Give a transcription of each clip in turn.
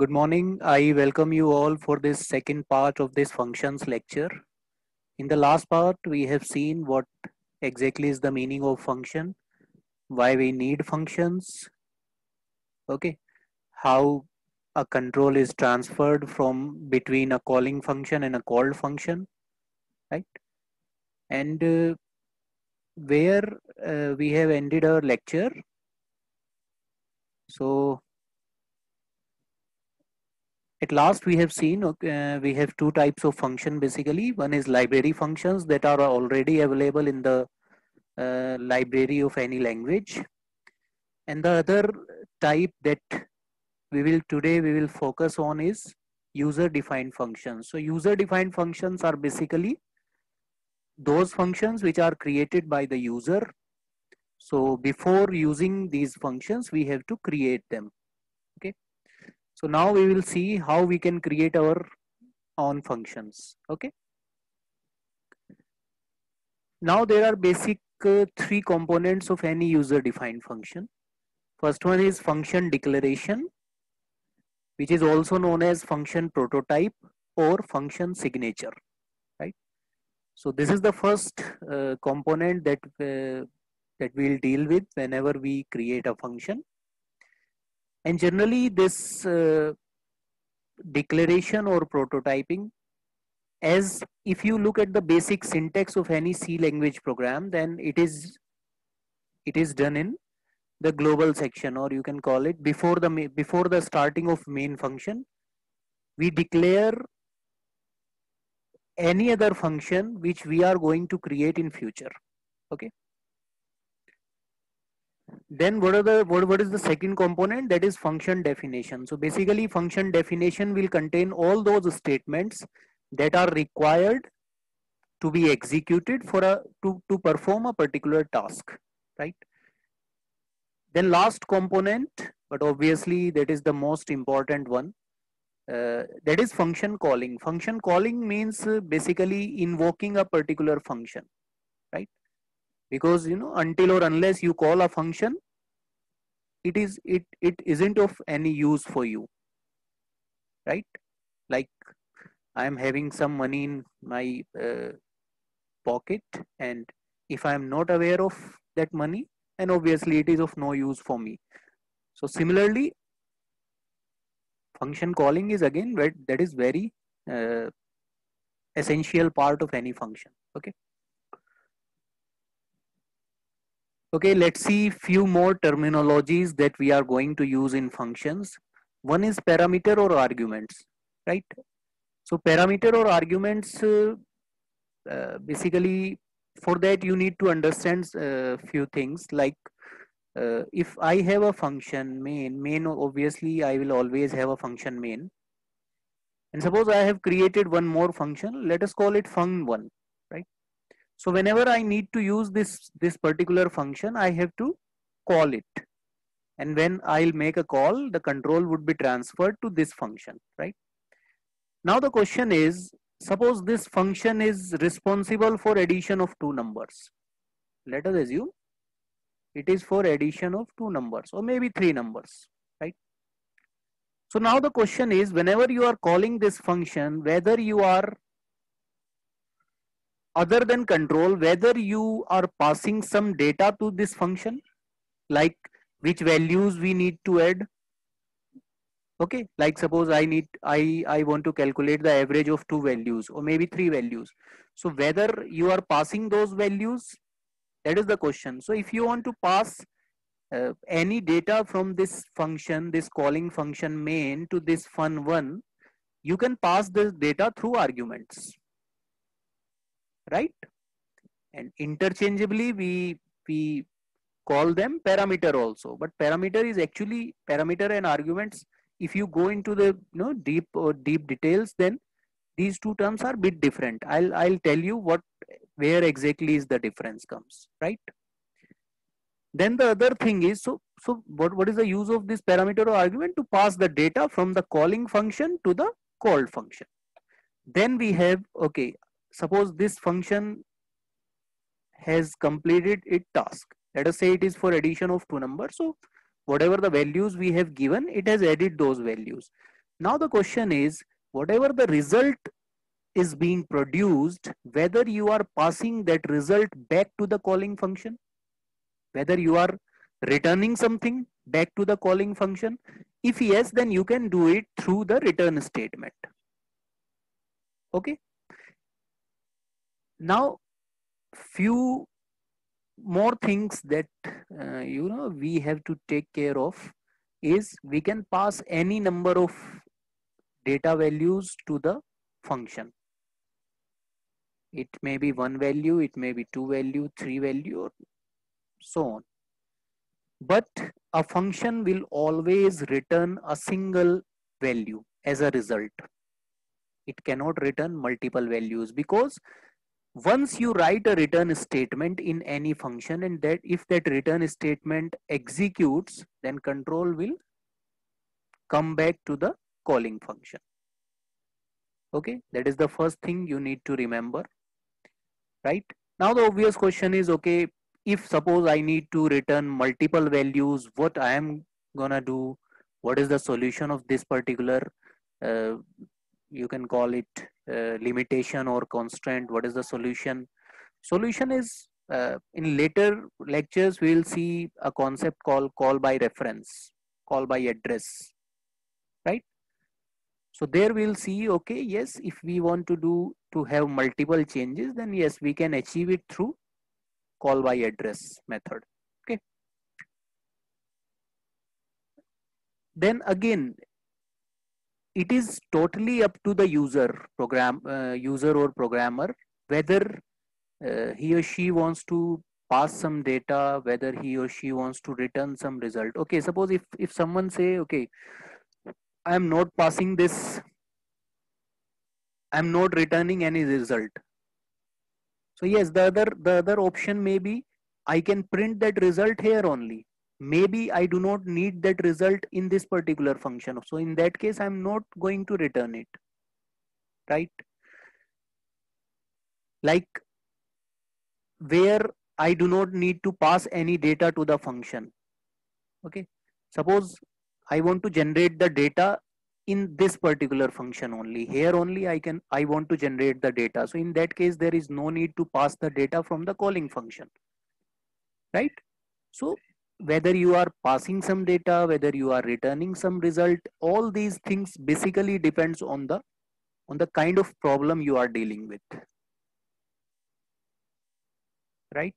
Good morning. I welcome you all for this second part of this functions lecture. In the last part, we have seen what exactly is the meaning of function, why we need functions, okay, how a control is transferred from between a calling function and a called function, right? And where we have ended our lecture. So at last we have seen we have two types of function basically. One is library functions that are already available in the library of any language, and the other type that we will focus on is user defined functions. So user defined functions are basically those functions which are created by the user. So before using these functions we have to create them. Okay, so now we will see how we can create our own functions. Okay, now there are basic three components of any user defined function. First one is function declaration, which is also known as function prototype or function signature, right? So this is the first component that we'll deal with whenever we create a function. And generally this declaration or prototyping, as if you look at the basic syntax of any C language program, then it is done in the global section, or you can call it before the starting of main function. We declare any other function which we are going to create in future. Okay, then what is the second component? That is function definition. So basically function definition will contain all those statements that are required to be executed for to perform a particular task, right? Then last component, but obviously that is the most important one, that is function calling. Function calling means basically invoking a particular function, right? Because until or unless you call a function, it isn't of any use for you, right? Like I am having some money in my pocket, and if I am not aware of that money, then obviously it is of no use for me. So similarly, function calling is again that is very uh, essential part of any function. Okay, let's see few more terminologies that we are going to use in functions. One is parameter or arguments, right? So parameter or arguments, basically for that you need to understand a few things. Like if I have a function main obviously I will always have a function main, and suppose I have created one more function, let us call it fun1, right? So whenever I need to use this particular function, I have to call it, and when I'll make a call, the control would be transferred to this function, right? Now the question is, suppose this function is responsible for addition of two numbers. Let us assume it is for addition of two numbers or maybe three numbers, right? So now the question is, whenever you are calling this function, whether you are, other than control, whether you are passing some data to this function, like which values we need to add. Okay, like suppose I want to calculate the average of two values or maybe three values. So whether you are passing those values, that is the question. So if you want to pass any data from this function, this calling function main, to this fun1, you can pass this data through arguments, right? And interchangeably we call them parameter also, but parameter is actually, parameter and arguments, if you go into the deep details, then these two terms are bit different. I'll tell you where exactly is the difference comes, right? Then the other thing is, so what is the use of this parameter or argument? To pass the data from the calling function to the called function. Then we have, okay, suppose this function has completed its task. Let us say it is for addition of two numbers. So whatever the values we have given, it has added those values. Now the question is, whatever the result is being produced, whether you are passing that result back to the calling function, whether you are returning something back to the calling function. If yes, then you can do it through the return statement. Okay. Now, few more things that we have to take care of is we can pass any number of data values to the function. It may be one value, it may be two value, three value, or so on. But a function will always return a single value as a result. It cannot return multiple values, because once you write a return statement in any function, and that if that return statement executes, then control will come back to the calling function. Okay, that is the first thing you need to remember. Right now the obvious question is, okay, if suppose I need to return multiple values, what I am gonna do? What is the solution of this particular uh, you can call it limitation or constraint? What is the solution? Solution is, in later lectures we will see a concept called call by reference, call by address, right? So there we'll see, okay, yes, if we want to do to have multiple changes, then yes, we can achieve it through call by address method. Okay. Then again, it is totally up to the user or programmer, whether he or she wants to pass some data, whether he or she wants to return some result. Okay, suppose if someone say, okay, I am not passing this, I am not returning any result. So yes, the other option may be I can print that result here only. Maybe I do not need that result in this particular function. So in that case, I'm not going to return it, right? Like where I do not need to pass any data to the function. Okay. Suppose I want to generate the data in this particular function only. Here only I want to generate the data. So in that case, there is no need to pass the data from the calling function, right? So whether you are passing some data, whether you are returning some result, all these things basically depends on the kind of problem you are dealing with, right?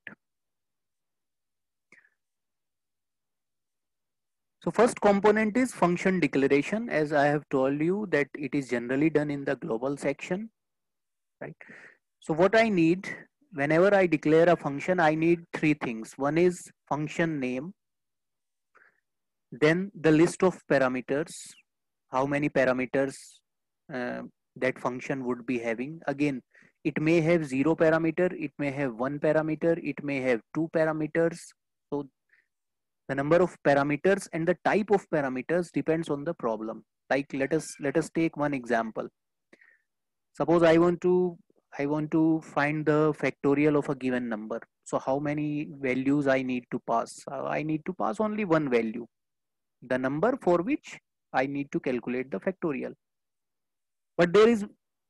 So first component is function declaration. As I have told you that it is generally done in the global section, right? So what I need whenever I declare a function, I need three things. One is function name, then the list of parameters, how many parameters uh, that function would be having. Again, it may have 0 parameter, it may have 1 parameter, it may have 2 parameters. So the number of parameters and the type of parameters depends on the problem. Like let us take one example. Suppose I want to find the factorial of a given number. So how many values I need to pass? I need to pass only one value, the number for which I need to calculate the factorial. But there is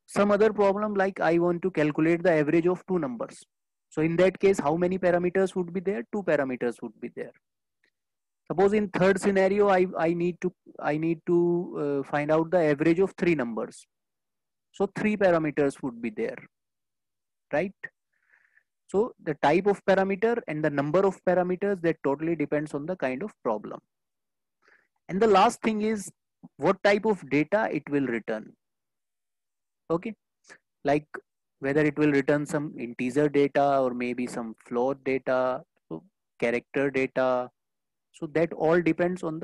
some other problem, like I want to calculate the average of two numbers. So in that case, how many parameters would be there? Two parameters would be there. Suppose in third scenario, I need to find out the average of three numbers. So three parameters would be there, right? So the type of parameter and the number of parameters, that totally depends on the kind of problem. And the last thing is what type of data it will return. Okay, like whether it will return some integer data or maybe some float data, so character data. So that all depends on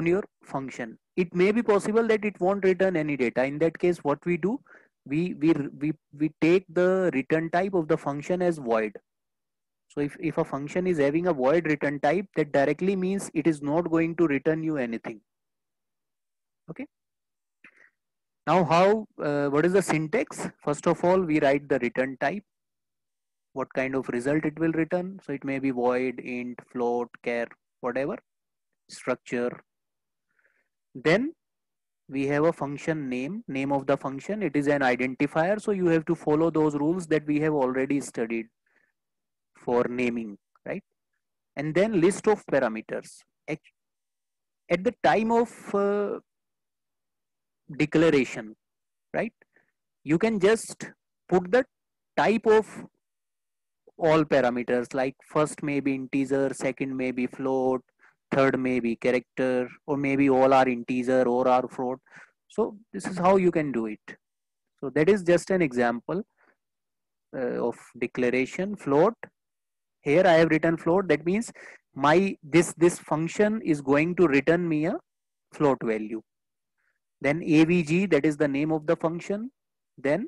your function. It may be possible that it won't return any data. In that case, what we do, we take the return type of the function as void. So if a function is having a void return type, that directly means it is not going to return you anything. Okay. Now what is the syntax? First of all, we write the return type, what kind of result it will return. So it may be void, int, float, char, whatever, structure. Then we have a function name of the function. It is an identifier, so you have to follow those rules that we have already studied for naming, right? And then list of parameters. At the time of declaration, right, you can just put the type of all parameters, like first may be integer, second may be float, third may be character, or maybe all are integer or are float. So this is how you can do it. So that is just an example of declaration. Float, here I have written float. That means my this function is going to return me a float value. Then avg, that is the name of the function. Then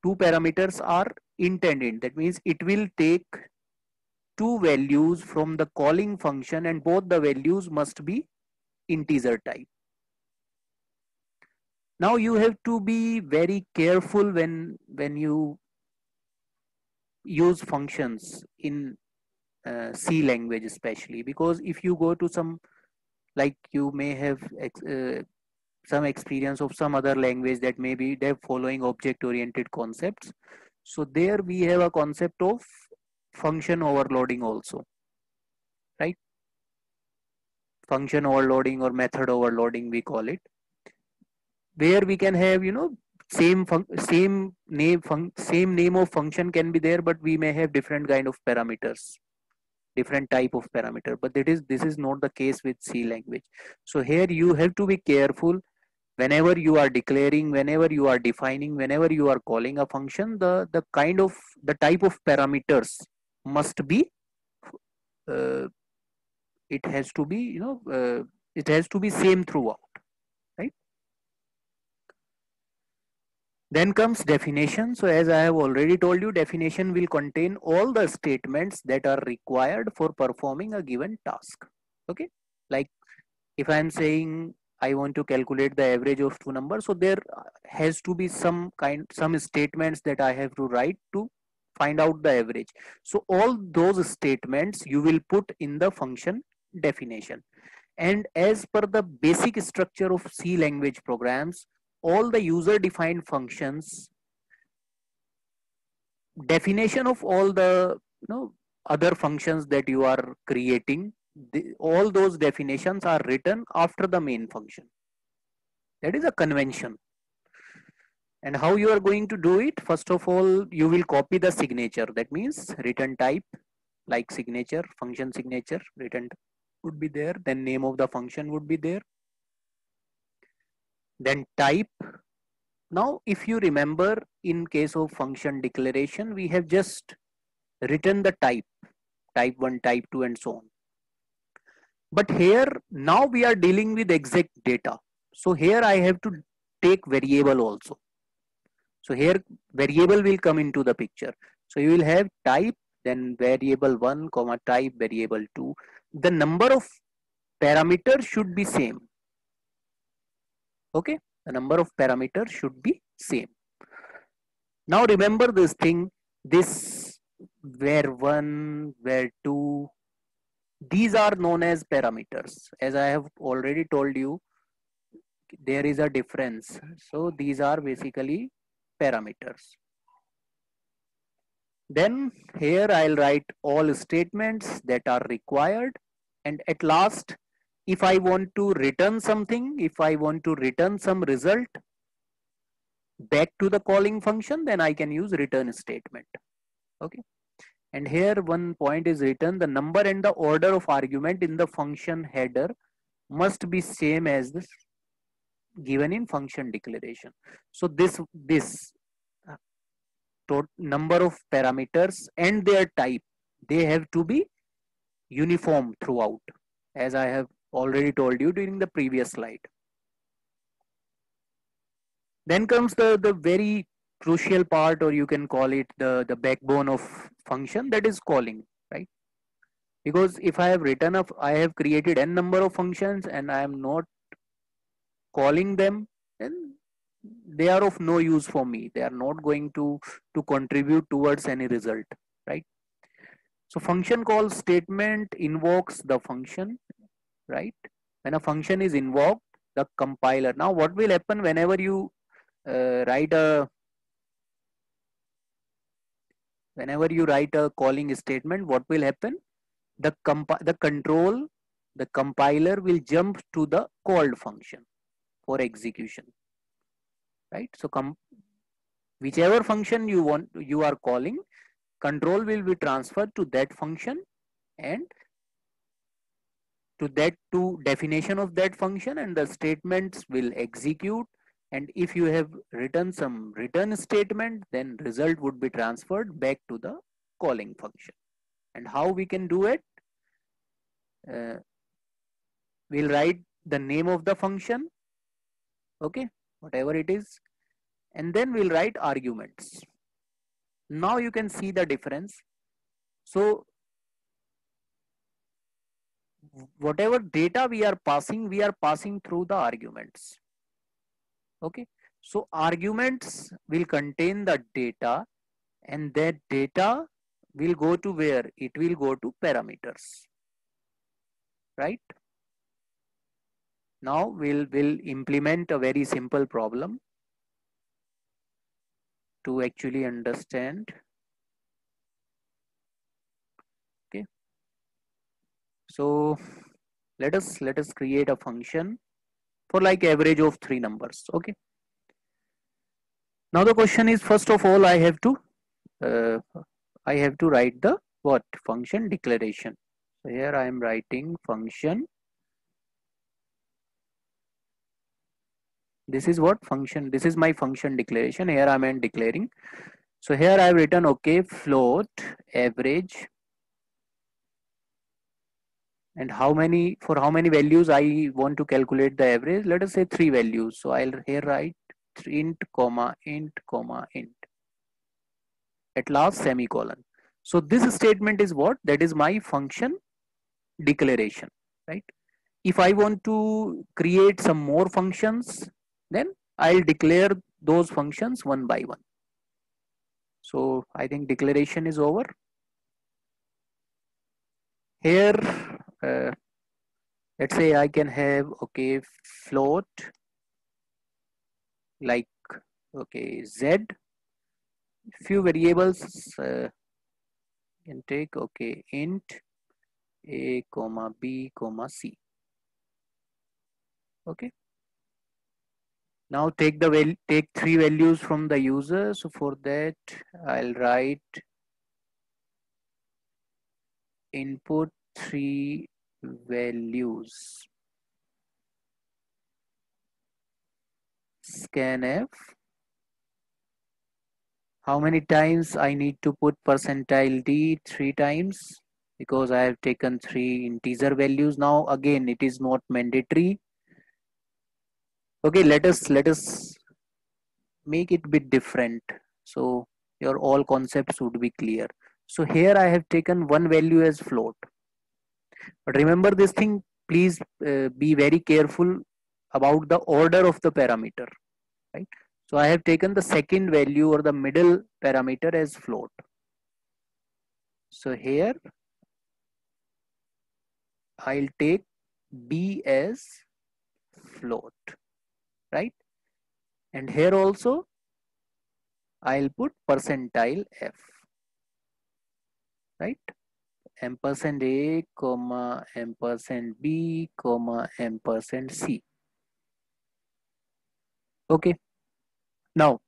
two parameters are intended. That means it will take two values from the calling function, and both the values must be integer type. Now you have to be very careful when you use functions in C language, especially because if you go to some, like you may have some experience of some other language that maybe they're following object oriented concepts. So there we have a concept of function overloading also, right? Function overloading or method overloading, we call it, where we can have, you know, same name of function can be there, but we may have different kind of parameters, different type of parameter. But this is not the case with C language. So here you have to be careful whenever you are declaring, whenever you are defining, whenever you are calling a function, the type of parameters must be uh, it has to be, it has to be same throughout, right? Then comes definition. So as I have already told you, definition will contain all the statements that are required for performing a given task. Okay, like if I am saying I want to calculate the average of two numbers, so there has to be some statements that I have to write to find out the average. So all those statements you will put in the function definition. And as per the basic structure of C language programs, all the user defined functions, definition of all the, other functions that you are creating, all those definitions are written after the main function. That is a convention. And how you are going to do it? First of all, you will copy the signature. That means return type, like signature, function signature, return would be there. Then name of the function would be there. Then type. Now, if you remember, in case of function declaration, we have just written the type 1, type 2, and so on. But here, now we are dealing with exact data. So here I have to take variable also. So here variable will come into the picture. So you will have type, then variable 1, comma type variable 2. The number of parameters should be same. Okay, the number of parameters should be same. Now remember this thing, this var1, var2, these are known as parameters. As I have already told you, there is a difference. So these are basically parameters. Then here I'll write all statements that are required. And at last, if I want to return something, if I want to return some result back to the calling function, then I can use return statement. Okay. And here one point is written, the number and the order of argument in the function header must be same as this given in function declaration. So this number of parameters and their type, they have to be uniform throughout, as I have already told you during the previous slide. Then comes the very crucial part, or you can call it the backbone of function, that is calling, right? Because if I have written up, I have created n number of functions and I am not calling them, then they are of no use for me. They are not going to contribute towards any result, right? So function call statement invokes the function, right? When a function is invoked, the compiler. Now what will happen whenever you write a calling statement, what will happen? The compiler will jump to the called function for execution, right? So whichever function you are calling, control will be transferred to that function and to definition of that function, and the statements will execute. And if you have written some return statement, then result would be transferred back to the calling function. And how we can do it? We'll write the name of the function, okay, whatever it is, and then we'll write arguments. Now you can see the difference. So whatever data we are passing through the arguments. Okay, so arguments will contain the data, and that data will go to where? It will go to parameters, right? Now we'll implement a very simple problem to actually understand. Okay, so let us create a function for like average of 3 numbers. Okay, now the question is, first of all, I have to write the what? Function declaration. So here I am writing function. This is what? Function. This is my function declaration. Here I am declaring. So here I have written, okay, float average, and how many values I want to calculate the average? Let us say 3 values. So I'll here write int comma int comma int, at last semicolon. So this statement is what? That is my function declaration, right? If I want to create some more functions, then I'll declare those functions one by one. So I think declaration is over. Here, let's say I can have, okay, float like, okay, z, few variables can take, okay, int a comma b comma c. Okay, now take 3 values from the user. So for that I'll write input 3 values, scanf. How many times I need to put percentile d? 3 times, because I have taken 3 integer values. Now again, it is not mandatory. Okay, let us make it a bit different, so your all concepts would be clear. So here I have taken one value as float, but remember this thing, please be very careful about the order of the parameter, right? So I have taken the second value or the middle parameter as float. So here I'll take b as float, right? And here also I'll put percentile f, right? Ampersand a comma ampersand b comma ampersand c. Okay, now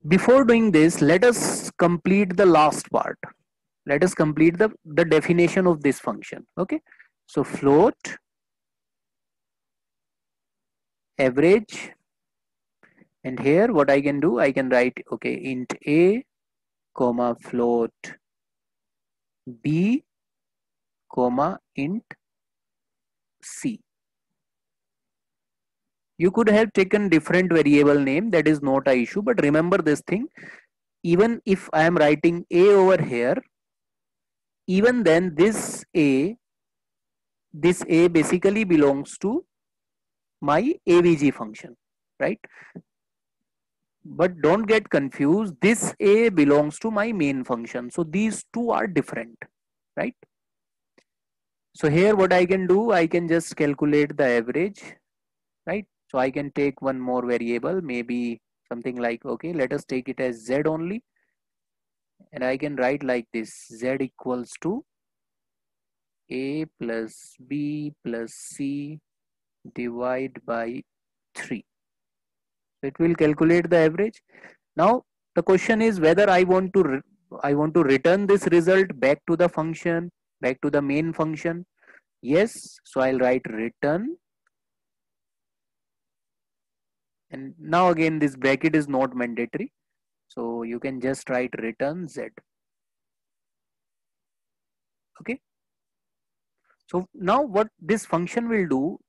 before doing this, let us complete the last part. Let us complete the definition of this function. Okay, so float average, and here what I can do, I can write, okay, int a comma float b comma int c. You could have taken different variable name, that is not an issue, but remember this thing, even if I am writing a over here, even then this a basically belongs to my avg function, right? But don't get confused, this a belongs to my main function. So these two are different, right? So here what I can do, I can just calculate the average, right? So I can take one more variable, maybe something like, okay, let us take it as Z only. And I can write like this, Z equals to A plus B plus C divide by 3. So it will calculate the average. Now the question is whether I want to return this result back to the function, back to the main function. Yes, so I'll write return, and now again this bracket is not mandatory, so you can just write return Z. Okay, so now what this function will do,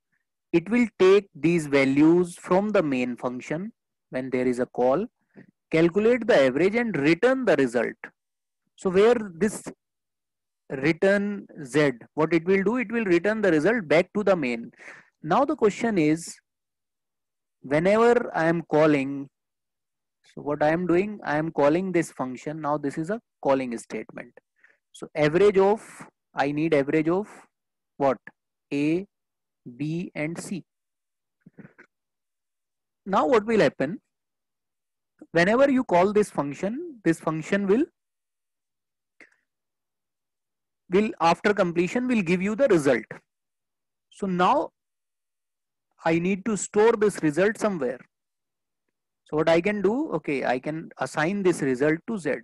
it will take these values from the main function when there is a call, calculate the average and return the result. So where this return Z, what it will do, it will return the result back to the main. Now the question is, whenever I am calling, so what I am doing, I am calling this function. Now this is a calling statement. So average of, I need average of what? A, B and C. Now what will happen? Whenever you call this function will after completion will give you the result. So now I need to store this result somewhere. So what I can do, okay, I can assign this result to Z.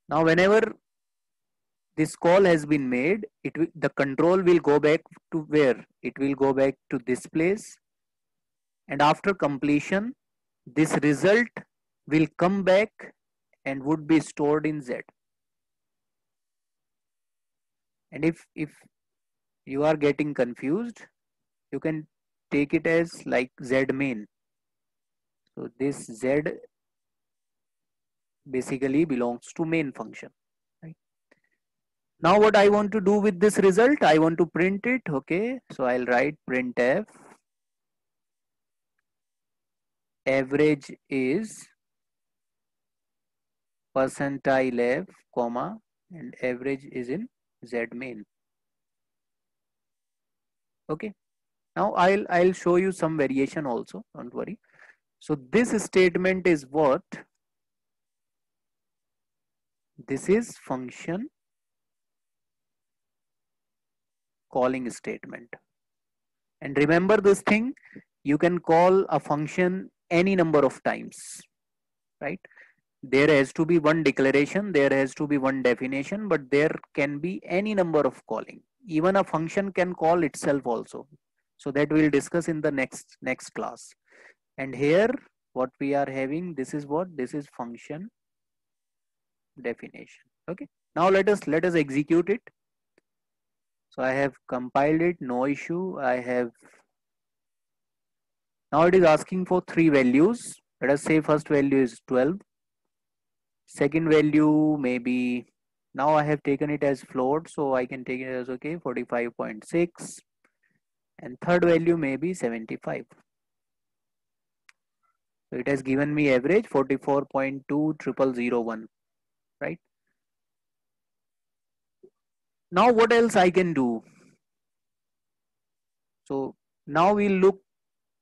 Now whenever this call has been made, the control will go back to where? It will go back to this place, and after completion, this result will come back and would be stored in Z. And if you are getting confused, you can take it as like Z main. So this Z basically belongs to main function. Right? Now what I want to do with this result, I want to print it. Okay, so I'll write printf average is percentile f comma and average is in Z main. Okay, now I'll show you some variation also, don't worry. So this statement is what? This is function calling statement. And remember this thing, you can call a function any number of times, right? There has to be one declaration, there has to be one definition, but there can be any number of calling. Even a function can call itself also. So that we'll discuss in the next class. And here what we are having, this is what? This is function definition. Okay. Now let us execute it. So I have compiled it, no issue. Now it is asking for 3 values. Let us say first value is 12. Second value maybe, now I have taken it as float, so I can take it as okay 45.6, and third value may be 75. So it has given me average 44.20001, right? Now what else I can do? So now we'll look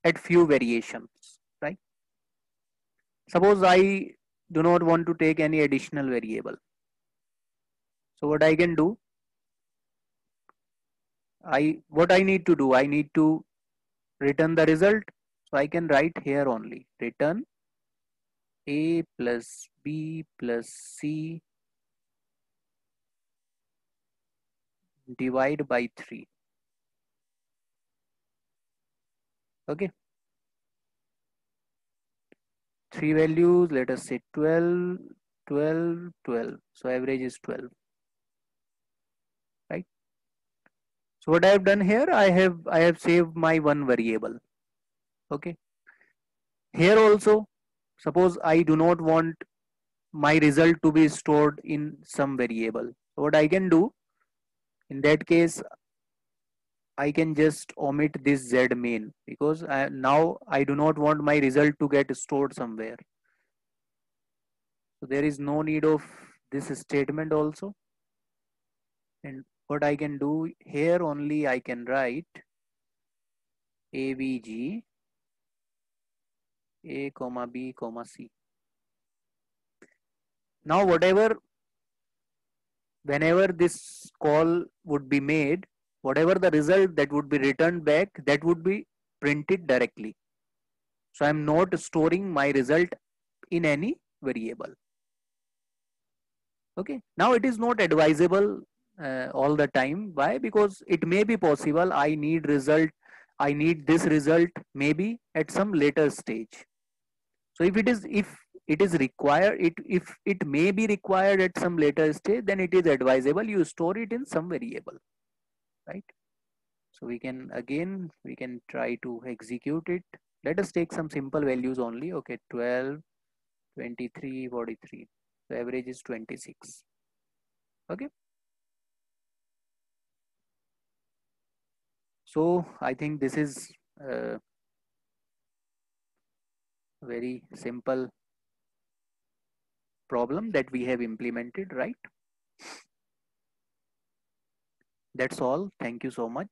at few variations, right? Suppose I do not want to take any additional variable. So what I can do, what I need to do, I need to return the result. So I can write here only return A plus B plus C divide by 3. Okay. 3 values, let us say 12, 12, 12. So average is 12. Right. So what I have done here, I have saved my one variable. Okay. Here also, suppose I do not want my result to be stored in some variable. So what I can do, in that case, I can just omit this Z main because now I do not want my result to get stored somewhere. So there is no need of this statement also. And what I can do here, only I can write avg a comma b comma c. Now whenever this call would be made, whatever the result that would be returned back, that would be printed directly. So I'm not storing my result in any variable. Okay, now it is not advisable all the time. Why? Because it may be possible I need this result maybe at some later stage. So if it is required, if it may be required at some later stage, then it is advisable you store it in some variable, right? So we can try to execute it. Let us take some simple values only. Okay, 12, 23, 43. So average is 26. Okay. So I think this is a very simple problem that we have implemented, right? That's all. Thank you so much.